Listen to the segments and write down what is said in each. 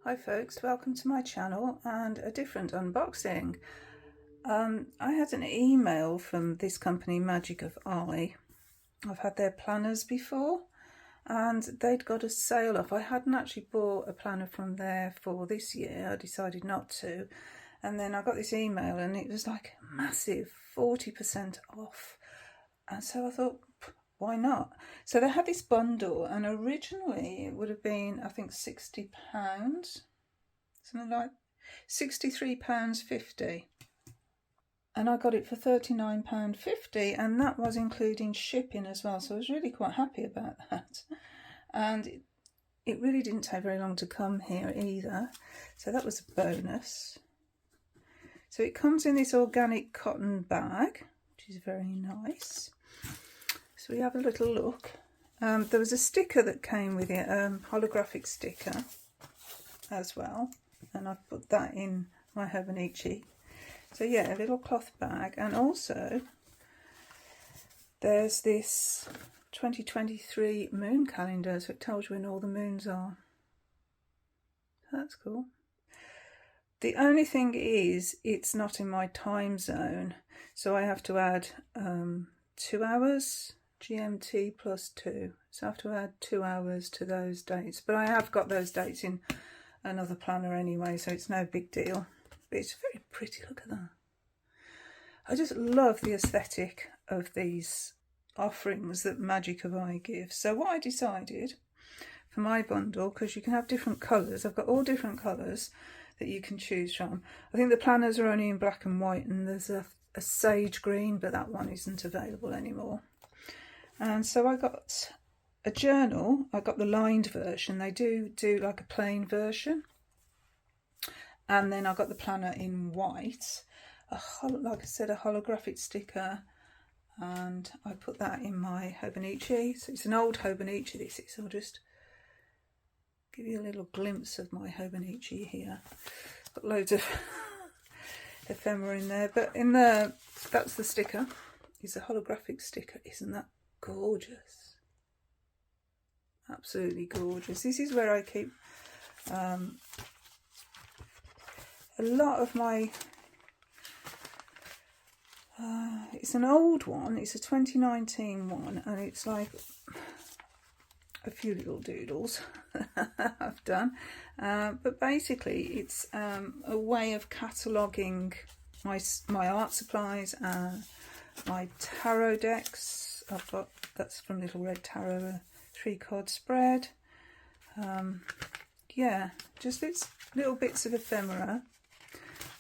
Hi folks, welcome to my channel and a different unboxing. I had an email from this company, Magic of Eye. I've had their planners before and they'd got a sale off. I hadn't actually bought a planner from there for this year, I decided not to. And then I got this email and it was like massive 40% off. And so I thought, why not? So they had this bundle and originally it would have been, I think, £60, something like £63.50. And I got it for £39.50 and that was including shipping as well. So I was really quite happy about that. And it really didn't take very long to come here either. So that was a bonus. So it comes in this organic cotton bag, which is very nice. So we have a little look. There was a sticker that came with it, holographic sticker as well. And I've put that in my Hobonichi. So yeah, a little cloth bag. And also there's this 2023 moon calendar. So it tells you when all the moons are. That's cool. The only thing is, it's not in my time zone. So I have to add 2 hours. GMT plus 2, so I have to add 2 hours to those dates, but I have got those dates in another planner anyway, so it's no big deal. But it's very pretty, look at that. I just love the aesthetic of these offerings that Magic of Eye gives. So what I decided for my bundle, because you can have different colours, I've got all different colours that you can choose from. I think the planners are only in black and white, and there's a sage green, but that one isn't available anymore. And so I got a journal. I got the lined version. They do like a plain version. And then I got the planner in white. Like I said, a holographic sticker. And I put that in my Hobonichi. So it's an old Hobonichi, this is. I'll just give you a little glimpse of my Hobonichi here. Got loads of ephemera in there. But in the, that's the sticker. It's a holographic sticker. Isn't that gorgeous? Absolutely gorgeous. This is where I keep a lot of my it's an old one, it's a 2019 one, and it's like a few little doodles I've done, but basically it's a way of cataloguing my art supplies, my tarot decks. I've got, that's from Little Red Tarot, a 3-card spread. Yeah, just it's little bits of ephemera.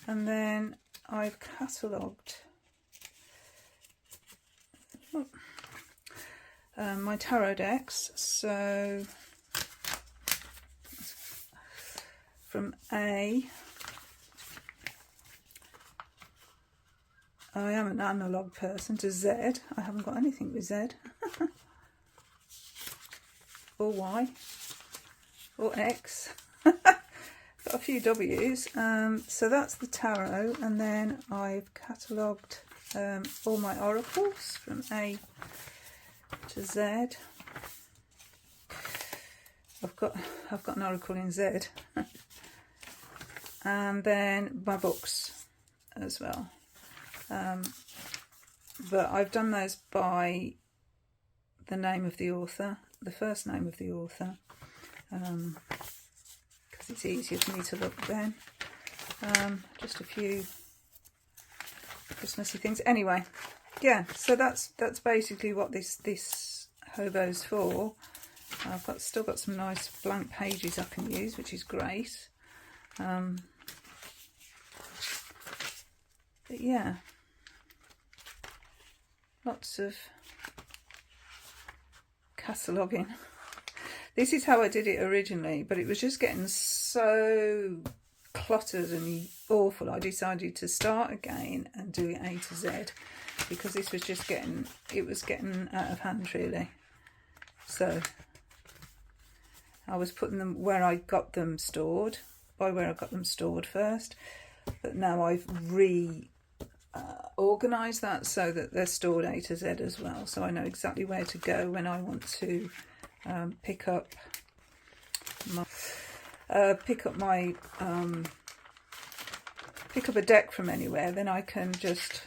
And then I've catalogued my tarot decks. So from A, I am an analogue person, to Z. I haven't got anything with Z. Or Y. Or X. Got a few W's. So that's the tarot. And then I've catalogued all my oracles from A to Z. I've got an oracle in Z. And then my books as well. But I've done those by the name of the author, the first name of the author, because it's easier for me to look then. Just a few Christmassy things. Anyway, yeah. So that's basically what this hobo's for. I've still got some nice blank pages I can use, which is great. But yeah. Lots of cataloguing. This is how I did it originally, but it was just getting so cluttered and awful. I decided to start again and do it A to Z, because this was just getting out of hand really. So I was putting them where I got them stored, by where I got them stored first, but now I've organise that so that they're stored A to Z as well, so I know exactly where to go when I want to pick up my pick up my pick up a deck from anywhere, then I can just,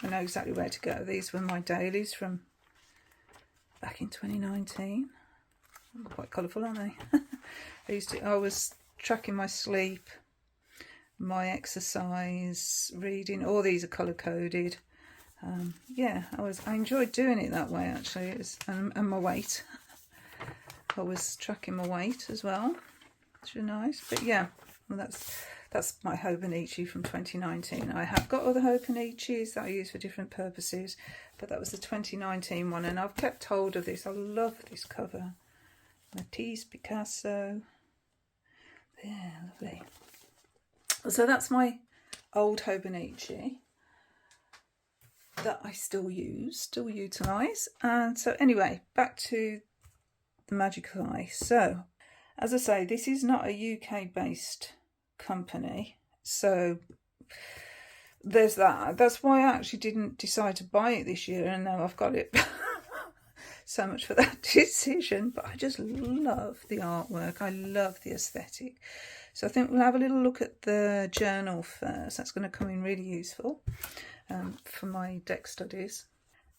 I know exactly where to go. These were my dailies from back in 2019. Quite colourful, aren't they? I was tracking my sleep, my exercise, reading. All these are colour coded. Yeah, I enjoyed doing it that way actually. And my weight. I was tracking my weight as well, which was nice. But yeah, well, that's my Hobonichi from 2019. I have got other Hobonichis that I use for different purposes, but that was the 2019 one, and I've kept hold of this. I love this cover. Matisse, Picasso. Yeah, lovely. So that's my old Hobonichi that I still use, still utilise. And so anyway, back to the Magic of Eye. So, as I say, this is not a UK based company, so there's that. That's why I actually didn't decide to buy it this year, and now I've got it. So much for that decision, but I just love the artwork. I love the aesthetic. So I think we'll have a little look at the journal first. That's going to come in really useful for my deck studies.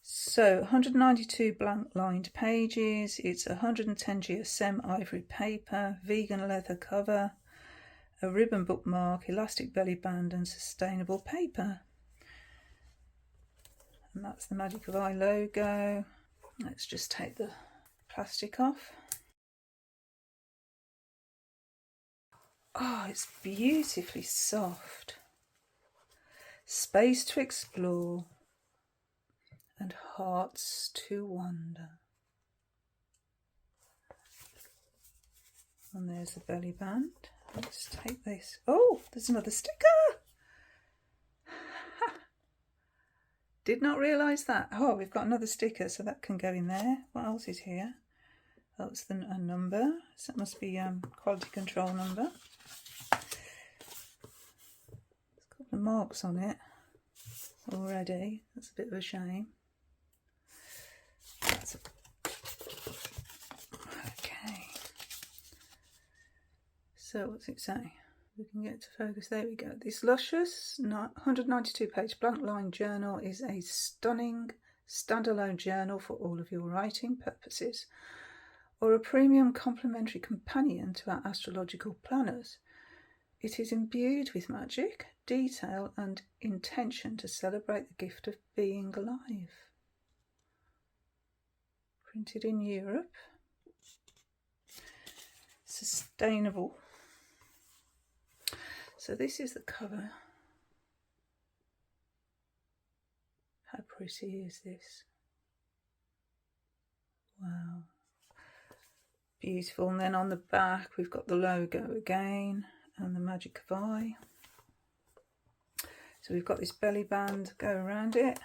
So 192 blank lined pages. It's 110 GSM ivory paper, vegan leather cover, a ribbon bookmark, elastic belly band and sustainable paper. And that's the Magic of Eye logo. Let's just take the plastic off. Oh, it's beautifully soft. Space to explore and hearts to wonder. And there's the belly band. Let's take this. Oh, there's another sticker. Did not realise that. Oh, we've got another sticker, so that can go in there. What else is here? Oh, it's a number. So that must be quality control number. It's got the marks on it already. That's a bit of a shame. Okay. So what's it say? We can get to focus. There we go. This luscious 192 page blank line journal is a stunning standalone journal for all of your writing purposes, or a premium complementary companion to our astrological planners. It is imbued with magic, detail and intention to celebrate the gift of being alive. Printed in Europe. Sustainable. So this is the cover. How pretty is this? Wow. Beautiful. And then on the back we've got the logo again and the Magic of Eye. So we've got this belly band go around it.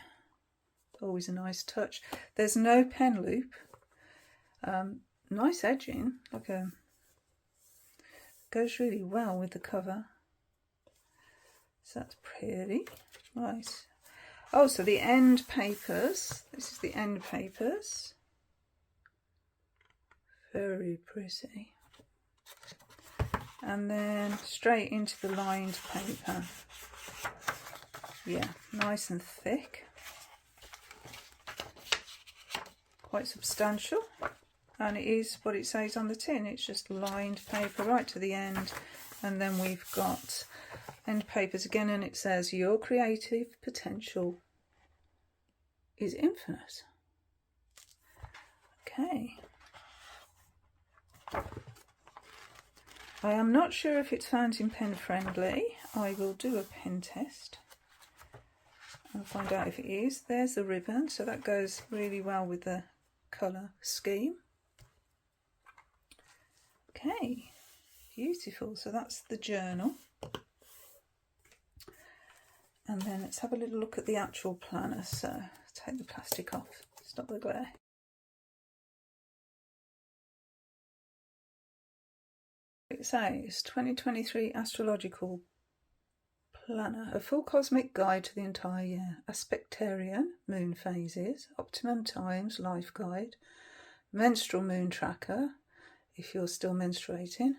Always a nice touch. There's no pen loop. Nice edging. Goes really well with the cover. So that's pretty nice. Oh, so the end papers. This is the end papers. Very pretty. And then straight into the lined paper. Yeah, nice and thick. Quite substantial. And it is what it says on the tin. It's just lined paper right to the end. And then we've got end papers again, and it says your creative potential is infinite. Okay. I am not sure if it's fountain pen friendly. I will do a pen test and find out if it is. There's the ribbon, so that goes really well with the colour scheme. Okay, beautiful. So that's the journal. And then let's have a little look at the actual planner. So take the plastic off, stop the glare. It says 2023 Astrological Planner, a full cosmic guide to the entire year. Aspectarian, moon phases, optimum times, life guide, menstrual moon tracker, if you're still menstruating,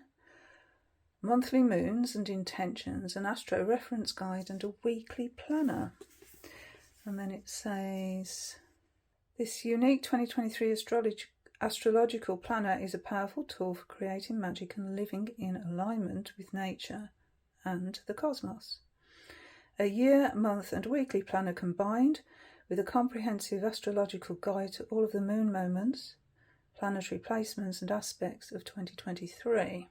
monthly moons and intentions, an astro reference guide and a weekly planner. And then it says, this unique 2023 astrological planner is a powerful tool for creating magic and living in alignment with nature and the cosmos. A year, month and weekly planner combined with a comprehensive astrological guide to all of the moon moments, planetary placements and aspects of 2023.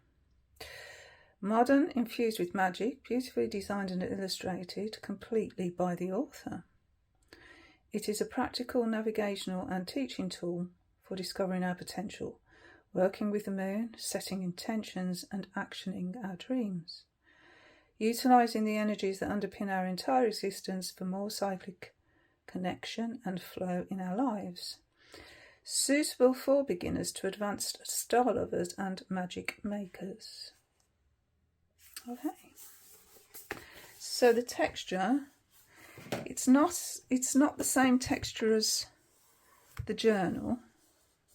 Modern, infused with magic, beautifully designed and illustrated completely by the author. It is a practical, navigational and teaching tool for discovering our potential, working with the moon, setting intentions and actioning our dreams. Utilising the energies that underpin our entire existence for more cyclic connection and flow in our lives. Suitable for beginners to advanced star lovers and magic makers. Okay. So the texture, it's not the same texture as the journal.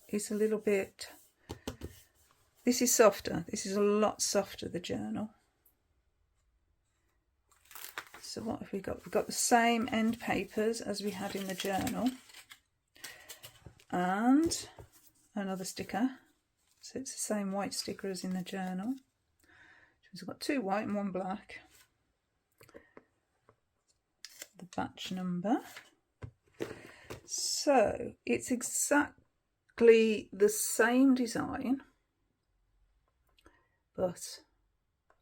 It's a little bit, this is softer. This is a lot softer, the journal. So what have we got? We've got the same end papers as we had in the journal. And another sticker. So it's the same white sticker as in the journal. So we've got 2 white and 1 black. The batch number. So it's exactly the same design, but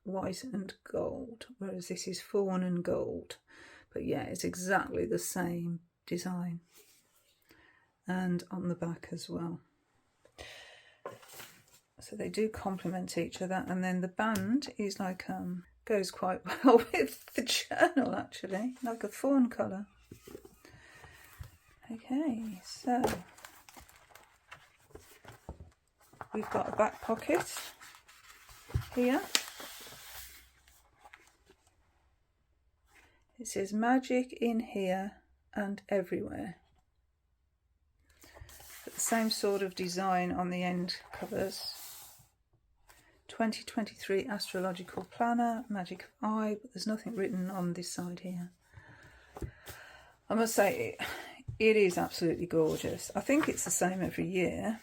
white and gold, whereas this is fawn and gold. But yeah, it's exactly the same design, and on the back as well. So they do complement each other, and then the band is like goes quite well with the journal, actually, like a fawn colour. Okay, so we've got a back pocket here. It says magic in here and everywhere. But the same sort of design on the end covers. 2023 Astrological Planner, Magic of Eye, but there's nothing written on this side here. I must say, it is absolutely gorgeous. I think it's the same every year.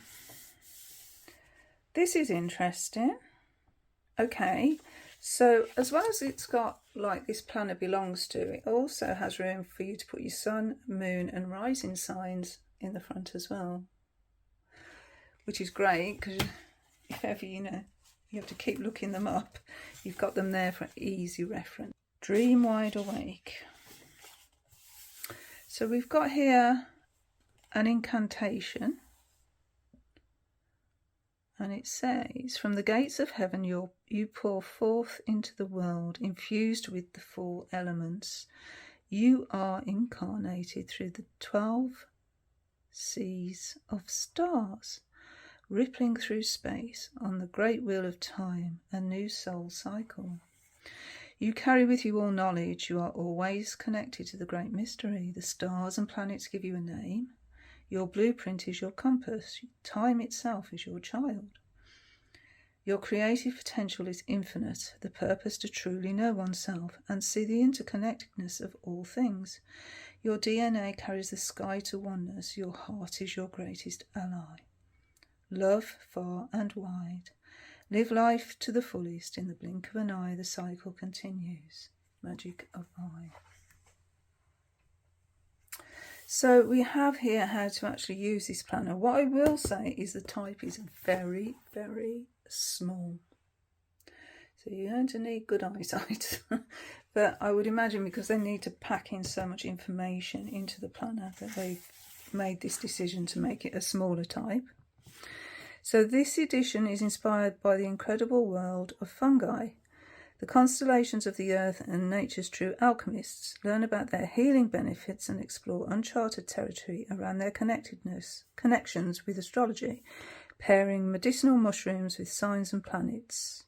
This is interesting. Okay, so as well as it's got, like, this planner belongs to, it also has room for you to put your sun, moon and rising signs in the front as well, which is great, because if ever, you know, you have to keep looking them up, you've got them there for easy reference. Dream wide awake. So we've got here an incantation, and it says, from the gates of heaven you pour forth into the world, infused with the 4 elements. You are incarnated through the 12 seas of stars, rippling through space on the great wheel of time, a new soul cycle. You carry with you all knowledge. You are always connected to the great mystery. The stars and planets give you a name. Your blueprint is your compass. Time itself is your child. Your creative potential is infinite, the purpose to truly know oneself and see the interconnectedness of all things. Your DNA carries the sky to oneness. Your heart is your greatest ally. Love far and wide. Live life to the fullest. In the blink of an eye, the cycle continues. Magic of Eye. So we have here how to actually use this planner. What I will say is the type is very, very small. So you're going to need good eyesight. But I would imagine because they need to pack in so much information into the planner that they've made this decision to make it a smaller type. So this edition is inspired by the incredible world of fungi, the constellations of the earth and nature's true alchemists. Learn about their healing benefits and explore uncharted territory around their connections with astrology, pairing medicinal mushrooms with signs and planets.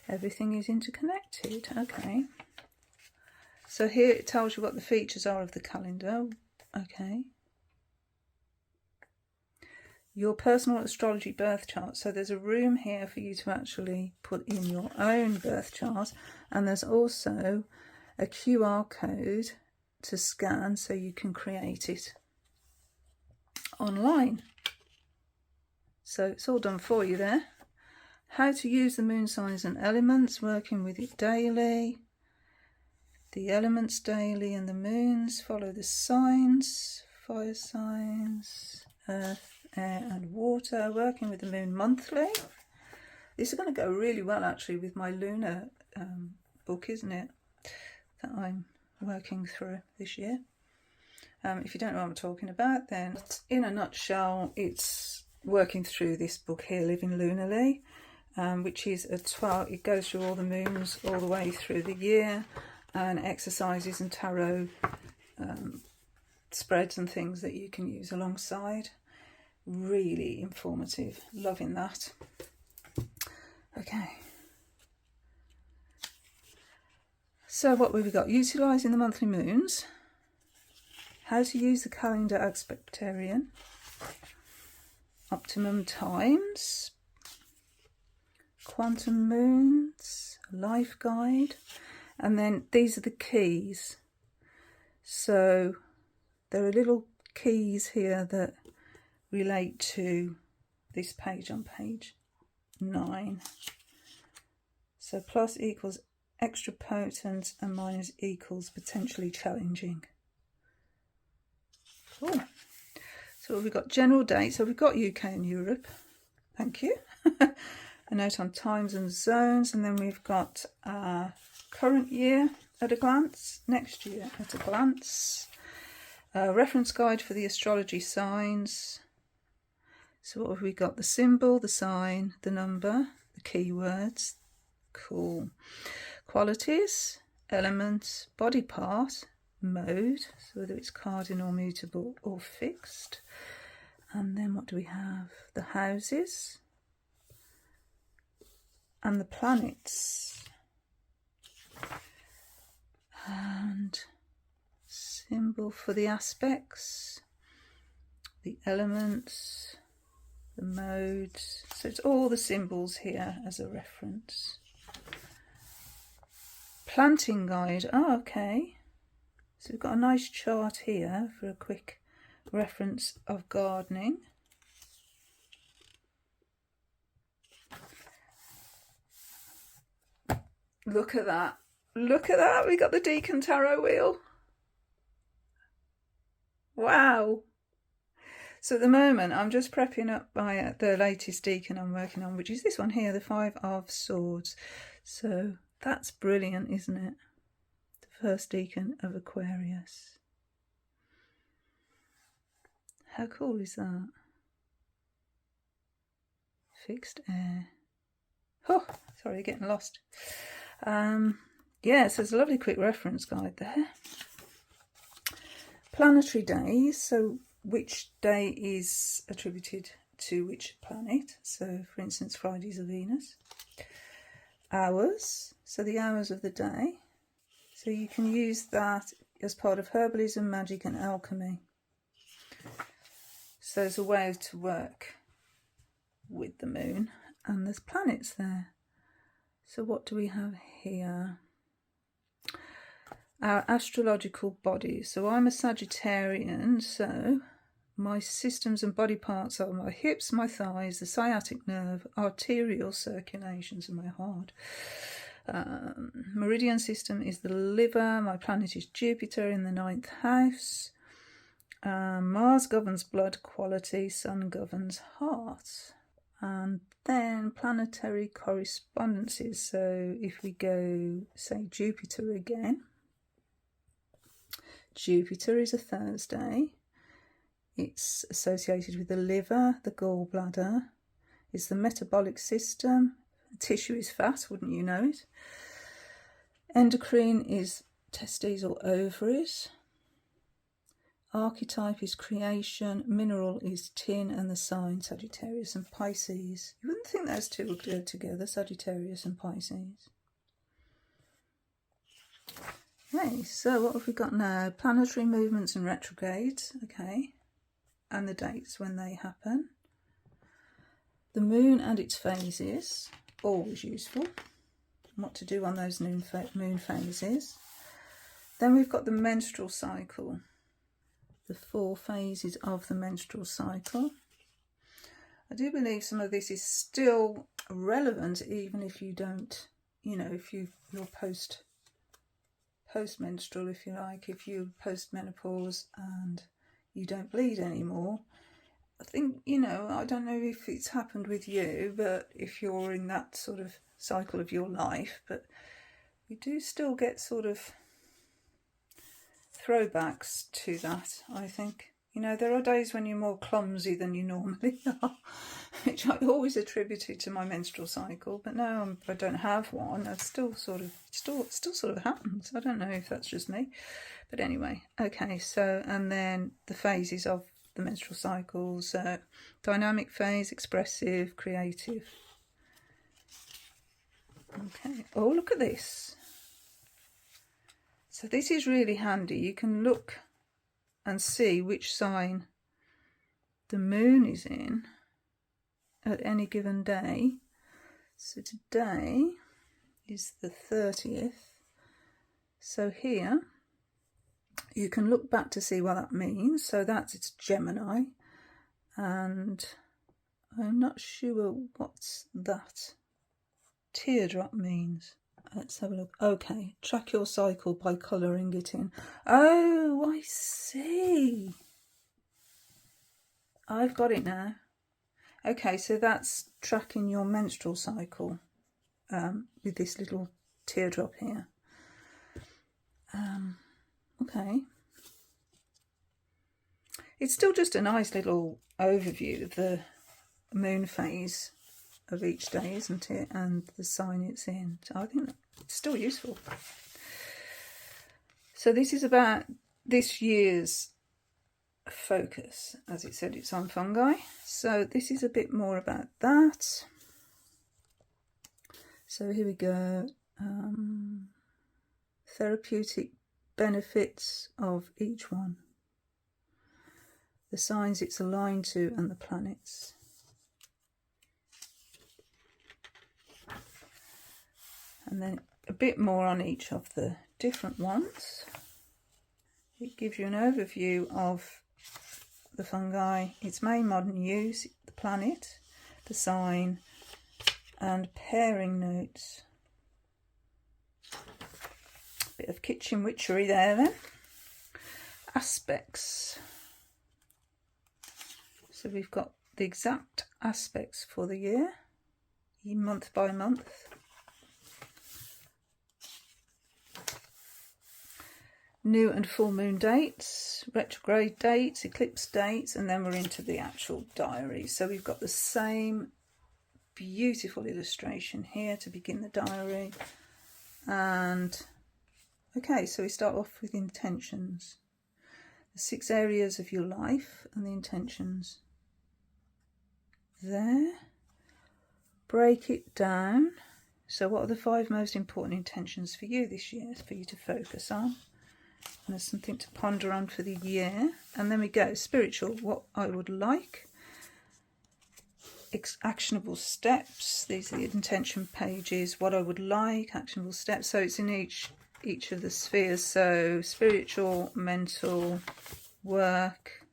Everything is interconnected. Okay. So here it tells you what the features are of the calendar. Okay. your personal astrology birth chart. So there's a room here for you to actually put in your own birth chart, and there's also a QR code to scan so you can create it online. So it's all done for you there. How to use the moon signs and elements, working with it daily. The elements daily and the moons, follow the signs, fire signs, earth, air and water, working with the moon monthly. This is going to go really well actually with my lunar book, isn't it, that I'm working through this year. If you don't know what I'm talking about, then in a nutshell, it's working through this book here, Living Lunarly, which is a 12, it goes through all the moons all the way through the year, and exercises and tarot spreads and things that you can use alongside. Really informative, loving that. Okay, so what have we got? Utilising the monthly moons, how to use the calendar aspectarian, optimum times, quantum moons, life guide, and then these are the keys. So there are little keys here that relate to this page on page 9. So plus equals extra potent and minus equals potentially challenging. Cool. So we've got general dates. So we've got UK and Europe. Thank you. A note on times and zones, and then we've got current year at a glance, next year at a glance, reference guide for the astrology signs. So what have we got? The symbol, the sign, the number, the keywords. Cool. Qualities, elements, body part, mode, so whether it's cardinal, mutable or fixed. And then what do we have? The houses and the planets. And symbol for the aspects, the elements, the modes. So it's all the symbols here as a reference. Planting guide. Oh, okay. So we've got a nice chart here for a quick reference of gardening. Look at that. Look at that. We got the Decan Tarot wheel. Wow. So at the moment, I'm just prepping up my the latest Decan I'm working on, which is this one here, the 5 of Swords. So that's brilliant, isn't it? The first Decan of Aquarius. How cool is that? Fixed air. Oh, sorry, getting lost. Yeah, so there's a lovely quick reference guide there. Planetary days, so which day is attributed to which planet. So for instance, Friday's a Venus. Hours, so the hours of the day. So you can use that as part of herbalism, magic and alchemy. So there's a way to work with the moon, and there's planets there. So what do we have here? Our astrological bodies. So I'm a Sagittarian, so my systems and body parts are my hips, my thighs, the sciatic nerve, arterial circulations and my heart. Meridian system is the liver. My planet is Jupiter in the 9th house. Mars governs blood quality, Sun governs heart. And then planetary correspondences. So if we go, say, Jupiter again. Jupiter is a Thursday. It's associated with the liver, the gallbladder. It's the metabolic system. Tissue is fat, wouldn't you know it? Endocrine is testes or ovaries. Archetype is creation, mineral is tin, and the sign Sagittarius and Pisces. You wouldn't think those two would go together, Sagittarius and Pisces. Okay, so what have we got now? Planetary movements and retrogrades, okay, and the dates when they happen. The moon and its phases, always useful. What to do on those moon phases. Then we've got the menstrual cycle, the 4 phases of the menstrual cycle. I do believe some of this is still relevant, even if you don't, you know, if you're post-menstrual, if you like, if you're post-menopause and you don't bleed anymore. I think, you know, I don't know if it's happened with you, but if you're in that sort of cycle of your life, but we do still get sort of throwbacks to that, I think. You know, there are days when you're more clumsy than you normally are, which I always attributed to my menstrual cycle, but now I don't have one. It still sort of happens. I don't know if that's just me, but anyway. Okay, so, and then the phases of the menstrual cycles, dynamic phase, expressive, creative. Okay, oh, look at this. So this is really handy. You can look and see which sign the moon is in at any given day. So today is the 30th. So here you can look back to see what that means. So it's Gemini, and I'm not sure what that teardrop means. Let's have a look. Okay, track your cycle by colouring it in. Oh, I see. I've got it now. Okay, so that's tracking your menstrual cycle with this little teardrop here. Okay. It's still just a nice little overview of the moon phase of each day, isn't it? And the sign it's in. So I think it's still useful. So this is about this year's focus. As it said, it's on fungi. So this is a bit more about that. So here we go. Therapeutic benefits of each one. The signs it's aligned to and the planets. And then a bit more on each of the different ones. It gives you an overview of the fungi, its main modern use, the planet, the sign, and pairing notes. Bit of kitchen witchery there then. Aspects. So we've got the exact aspects for the year, month by month. New and full moon dates, retrograde dates, eclipse dates, and then we're into the actual diary. So we've got the same beautiful illustration here to begin the diary. And okay, so we start off with intentions. The 6 areas of your life and the intentions. There. Break it down. So what are the 5 most important intentions for you this year, for you to focus on? And there's something to ponder on for the year. And then we go spiritual, what I would like. Actionable steps. These are the intention pages. What I would like, actionable steps. So it's in each of the spheres. So spiritual, mental, work,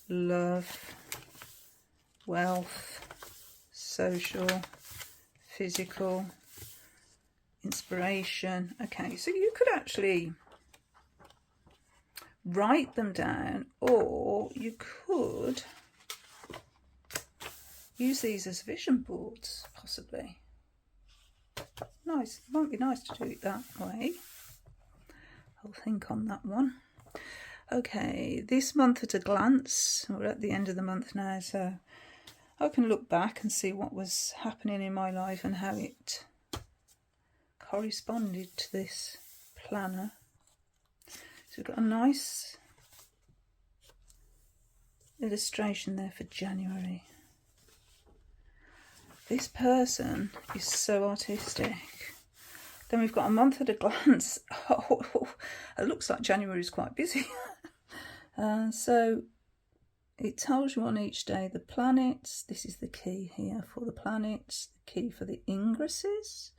love, wealth, social, physical, inspiration. Okay, so you could actually write them down, or you could use these as vision boards, possibly. Nice. It might be nice to do it that way. I'll think on that one. Okay, this month at a glance. We're at the end of the month now, so I can look back and see what was happening in my life and how it corresponded to this planner. So we've got a nice illustration there for January. This person is so artistic. Then we've got a month at a glance. Oh, it looks like January is quite busy. So it tells you on each day the planets. This is the key here for the planets, the key for the ingresses,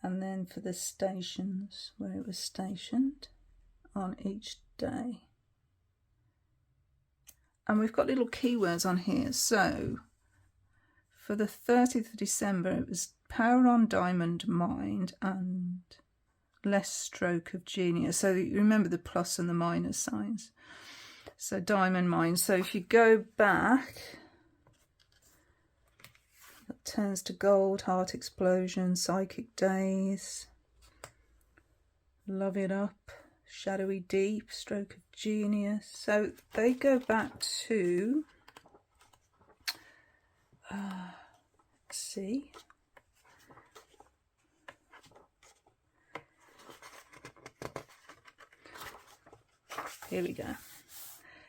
and then for the stations, where it was stationed on each day. And we've got little keywords on here. So for the 30th of December, it was power on diamond mind and less stroke of genius. So you remember the plus and the minus signs. So diamond mind. So if you go back, it turns to gold, heart explosion, psychic days, love it up, shadowy deep, stroke of genius. So they go back to, let's see. Here we go.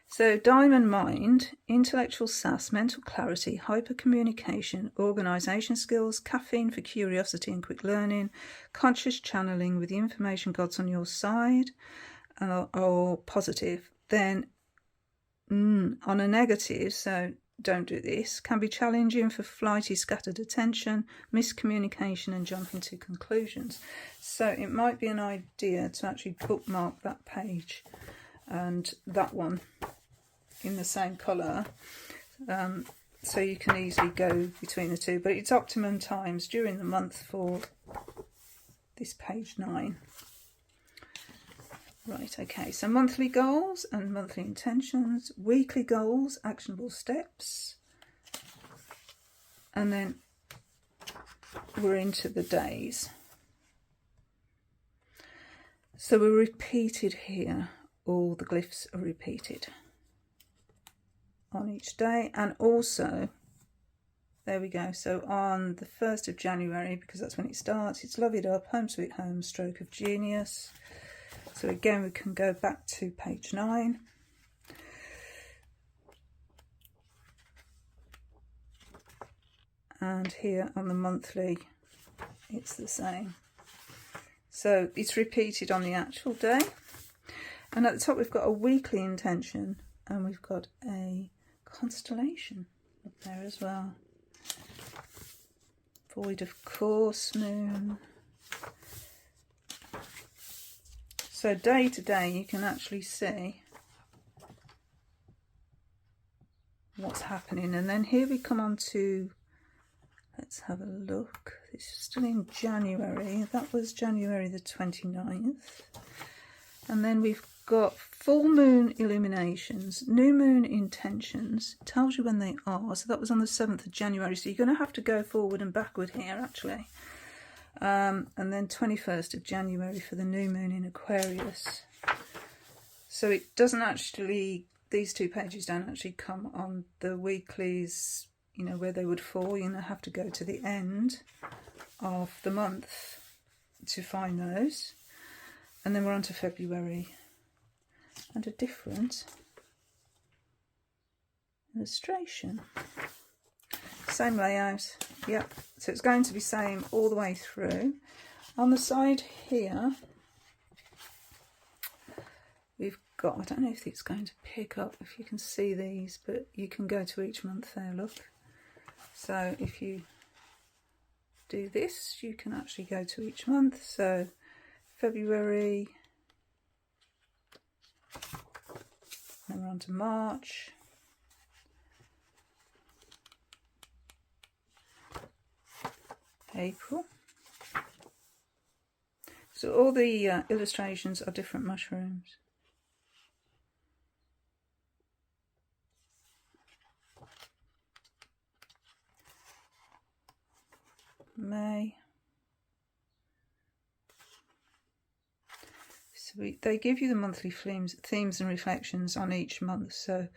So diamond mind, intellectual sass, mental clarity, hypercommunication, organisation skills, caffeine for curiosity and quick learning, conscious channeling with the information God's on your side, or positive. Then on a negative, so don't do this, can be challenging for flighty, scattered attention, miscommunication and jumping to conclusions. So it might be an idea to actually bookmark that page and that one in the same colour, so you can easily go between the two, but it's optimum times during the month for this page 9. Right, okay, so monthly goals and monthly intentions, weekly goals, actionable steps, and then we're into the days. So we're repeated here, all the glyphs are repeated on each day. And also, there we go, so on the 1st of January, because that's when it starts, it's love it up, home sweet home, stroke of genius. So again, we can go back to page 9. And here on the monthly, it's the same. So it's repeated on the actual day. And at the top, we've got a weekly intention, and we've got a constellation up there as well. Void of course, moon. So day to day, you can actually see what's happening. And then here we come on to, let's have a look. This is still in January. That was January the 29th. And then we've got full moon illuminations, new moon intentions, tells you when they are. So that was on the 7th of January. So you're going to have to go forward and backward here, actually. And then 21st of January for the new moon in Aquarius. So it doesn't actually, these two pages don't actually come on the weeklies, you know, where they would fall. You're going to have to go to the end of the month to find those. And then we're on to February. And a different illustration. Same layout, yep. So it's going to be same all the way through. On the side here, we've got, I don't know if it's going to pick up, if you can see these, but you can go to each month there, look. So if you do this, you can actually go to each month. So February, then we're on to March, April. So all the illustrations are different mushrooms. May. So they give you the monthly themes and reflections on each month. So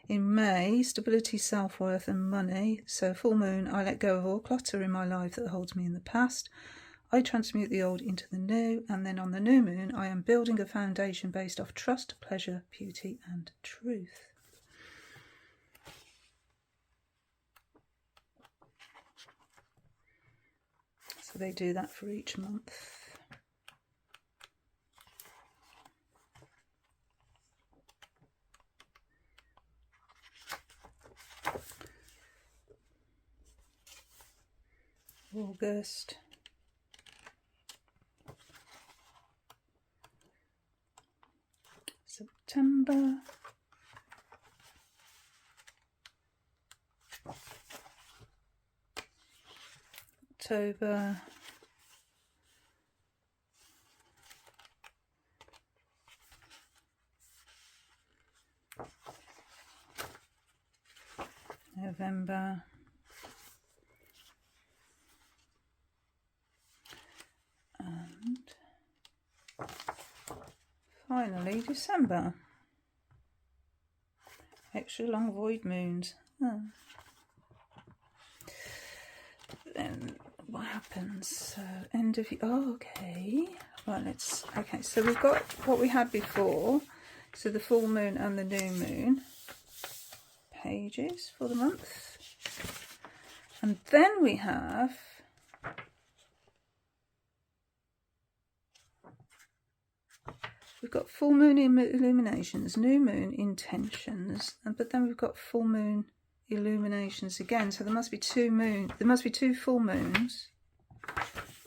in May, stability, self-worth and money. So full moon, I let go of all clutter in my life that holds me in the past. I transmute the old into the new. And then on the new moon, I am building a foundation based off trust, pleasure, beauty and truth. So they do that for each month. August, September, October, November, and finally December. Extra long void moons. Oh. Then what happens? So end of year. Oh, okay. Right, let's. Okay, so we've got what we had before. So the full moon and the new moon pages for the month, and then we have we've got full moon illuminations, new moon intentions, but then we've got full moon illuminations again. So there must be two full moons.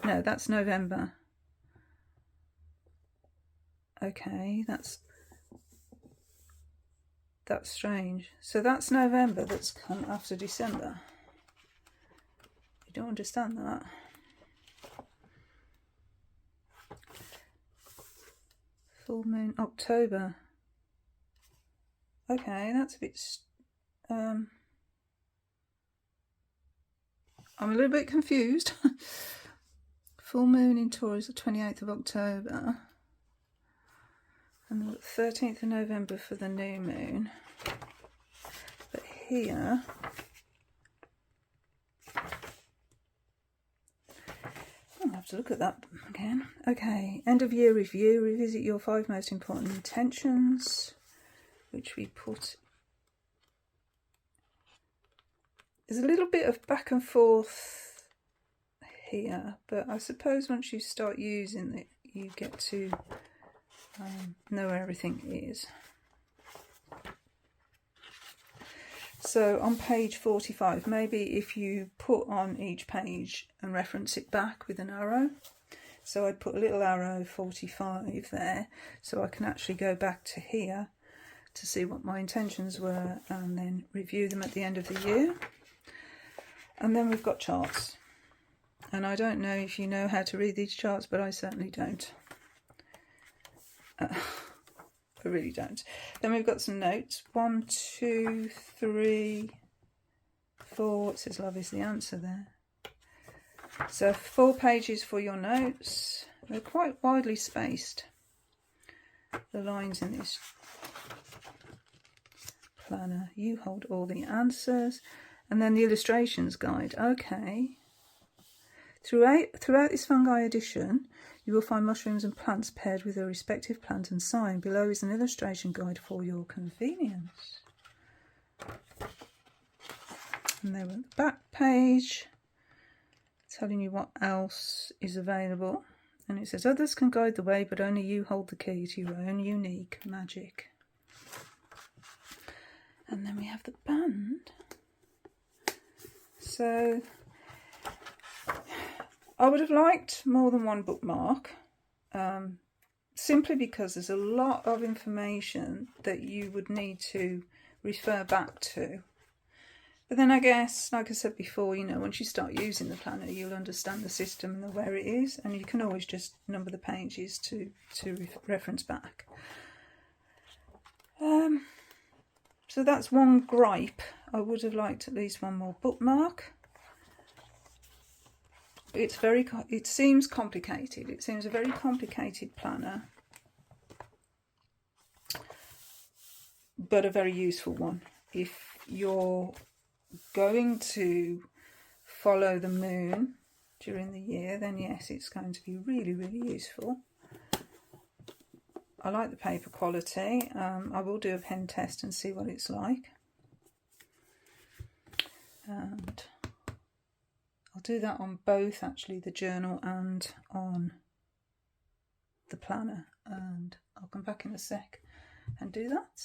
No, that's November. Okay, that's strange. So that's November, that's come after December. You don't understand that. Full moon October. Okay, that's a bit I'm a little bit confused. Full moon in Taurus, the 28th of October. And the 13th of November for the new moon. But here, I'll have to look at that again. Okay, end of year review. Revisit your 5 most important intentions, which we put. There's a little bit of back and forth here, but I suppose once you start using it, you get to know where everything is. So on page 45, maybe if you put on each page and reference it back with an arrow. So I'd put a little arrow 45 there, so I can actually go back to here to see what my intentions were and then review them at the end of the year. And then we've got charts. And I don't know if you know how to read these charts, but I certainly don't. I really don't. Then we've got some notes. 1, 2, 3, 4. It says love is the answer there. So 4 pages for your notes. They're quite widely spaced, the lines in this planner. You hold all the answers. And then the illustrations guide. Okay. Throughout this fungi edition, you will find mushrooms and plants paired with their respective plant and sign. Below is an illustration guide for your convenience. And then on the back page, telling you what else is available. And it says, others can guide the way, but only you hold the key to your own unique magic. And then we have the band. So I would have liked more than one bookmark, simply because there's a lot of information that you would need to refer back to. But then I guess, like I said before, you know, once you start using the planner, you'll understand the system and where it is, and you can always just number the pages to reference back. So that's one gripe. I would have liked at least one more bookmark. It seems complicated. It seems a very complicated planner, but a very useful one. If you're going to follow the moon during the year, then yes, it's going to be really, really useful. I like the paper quality. I will do a pen test and see what it's like. And I'll do that on both, actually, the journal and on the planner. And I'll come back in a sec and do that.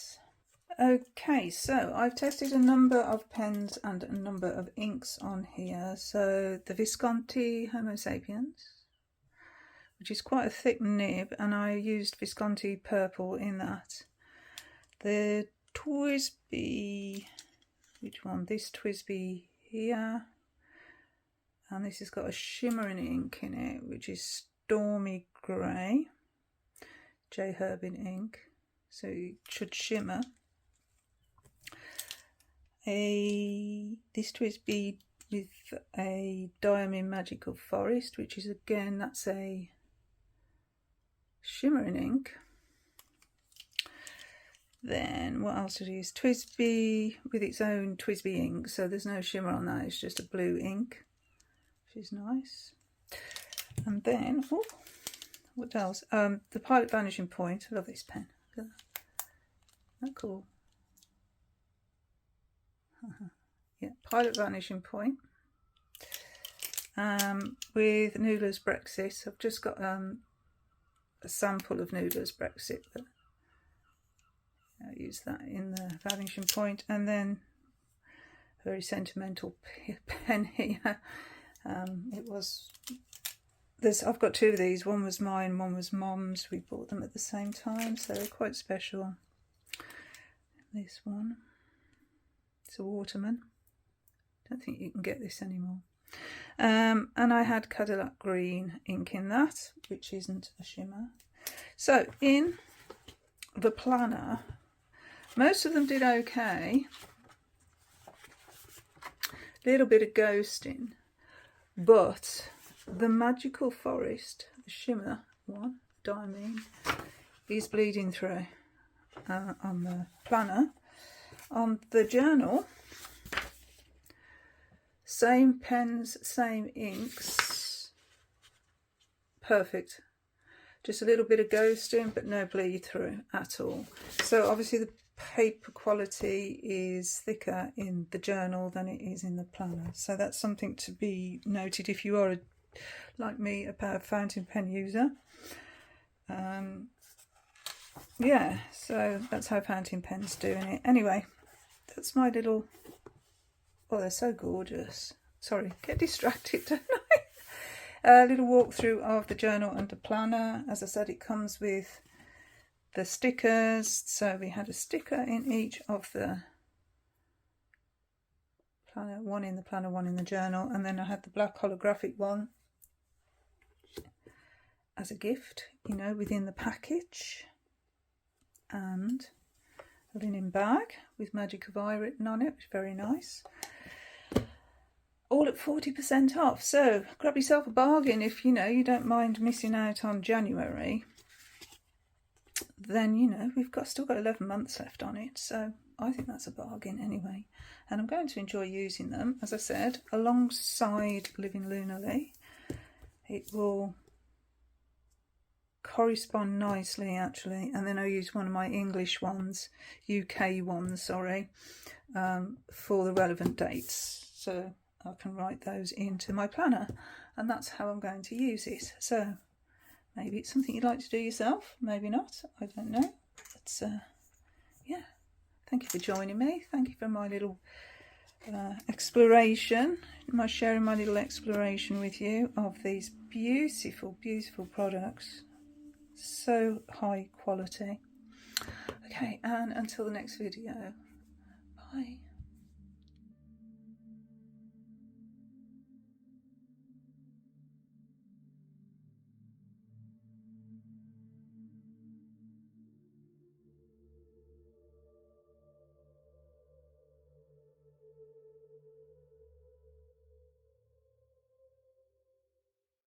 Okay, so I've tested a number of pens and a number of inks on here. So the Visconti Homo Sapiens, which is quite a thick nib, and I used Visconti purple in that. The TWSBI, which one? This TWSBI here, and this has got a shimmering ink in it, which is Stormy Grey, J. Herbin ink, so it should shimmer. This TWSBI with a Diamond Magical Forest, which is again, that's a shimmering ink. Then what else did I use? TWSBI with its own TWSBI ink, so there's no shimmer on that, it's just a blue ink, which is nice. And then, oh, what else? The Pilot Vanishing Point. I love this pen. Look at that. Isn't that cool? Yeah, Pilot Vanishing Point. With Noodler's Brexit. I've just got a sample of Noodler's Brexit, but I'll use that in the Vanishing Point. And then a very sentimental pen here. I've got two of these. One was mine, one was Mom's. We bought them at the same time, so they're quite special. This one, it's a Waterman. Don't think you can get this anymore. And I had Cadillac Green ink in that, which isn't a shimmer. So in the planner, most of them did okay. A little bit of ghosting, but the Magical Forest, the shimmer one, Diamond, is bleeding through on the planner. On the journal, same pens, same inks, perfect. Just a little bit of ghosting, but no bleed through at all. So obviously the paper quality is thicker in the journal than it is in the planner. So that's something to be noted if you are, like me, a fountain pen user. Yeah, so that's how fountain pens doing it. Anyway, that's my little, oh, they're so gorgeous. Sorry, get distracted, don't I? A little walkthrough of the journal and the planner. As I said, it comes with the stickers. So we had a sticker in each of the planner, one in the planner, one in the journal, and then I had the black holographic one as a gift, you know, within the package. And a linen bag with Magic of Eye written on it, which is very nice. All at 40% off. So grab yourself a bargain if, you know, you don't mind missing out on January. Then, you know, we've still got 11 months left on it. So I think that's a bargain anyway. And I'm going to enjoy using them, as I said, alongside Living Lunarly. It will correspond nicely actually, and then I use one of my English ones, UK ones, sorry, for the relevant dates, so I can write those into my planner, and that's how I'm going to use it. So maybe it's something you'd like to do yourself, maybe not, I don't know, but yeah, thank you for joining me. Thank you for my little exploration, sharing my little exploration with you of these beautiful, beautiful products. So high quality. Okay, and until the next video, bye.